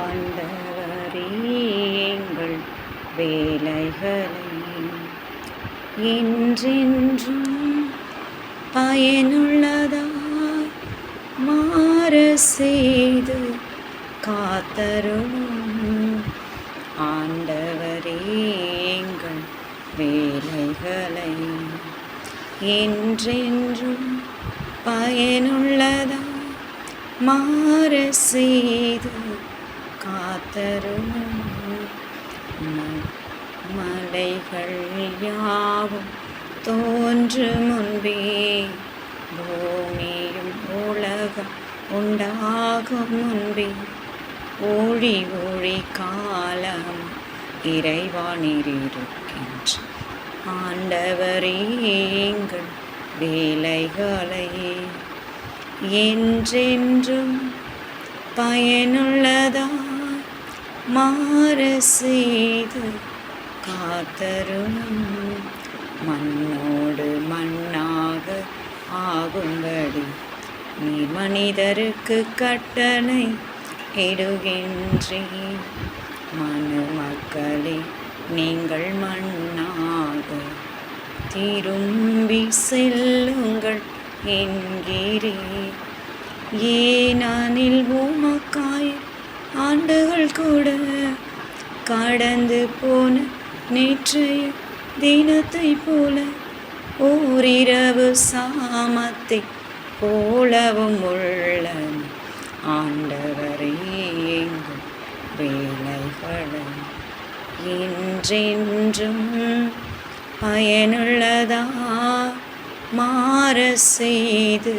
ஆண்டவரே எங்கள் வேலைகளை என்றென்றும் பயனுள்ளதாய் மாற செய்து காத்தருளும். ஆண்டவரே எங்கள் வேலைகளை என்றென்றும் பயனுள்ளதாய் மாற செய்து காத்தருளும். மலைகள் யாவும் தோன்று முன்பே பூமியும் உலகம் உண்டாகும் முன்பே ஒளி ஒளி காலம் இறைவானிருக்கின்ற ஆண்டவரே எங்கள் வேலைகளை என்றென்றும் பயனுள்ளதாய் மாற செய்து காத்தருளும். மண்ணோடு மண்ணாக ஆகும்படி நீ மனிதருக்கு கட்டளை இடுகின்றேன். மனுமக்களே நீங்கள் மண்ணாக திரும்பி செல்லுங்கள் என்கிறேன். ஏனெனில் உமக்காய் ஆண்டுகள் கூட கடந்து போன நேற்றைய தினத்தை போல ஓரிரவு சாமத்தை போலவும் உள்ளன. ஆண்டவரே எங்கள் வேலைகளை என்றென்றும் பயனுள்ளதாய் மாற செய்து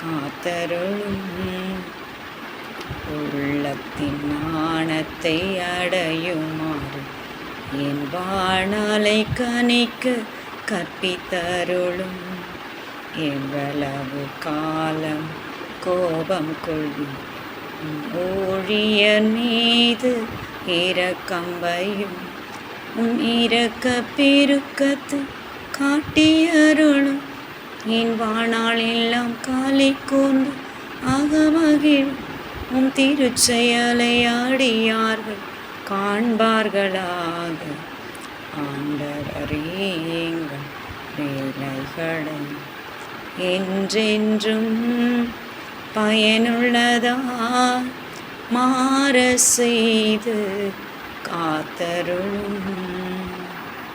காத்தருளும். உள்ளத்தின் நாணத்தை அடையுமாறு என் வாழ்நாளை கணிக்க கற்பித்தருளும். எவ்வளவு காலம் கோபம் கொள்வி ஊழியர் மீது இரக்கம் வையும். உன் இரக்க பெருக்கத்து காட்டியருளும். என் வாழ்நாள் எல்லாம் காலை கூர்ந்து அகமகிழ் உன் திருச்செயலை அடியார்கள் காண்பார்களாக. ஆண்டவரே எங்கள் வேலைகளை என்றென்றும் பயனுள்ளதாய் மாற செய்து காத்தருளும்.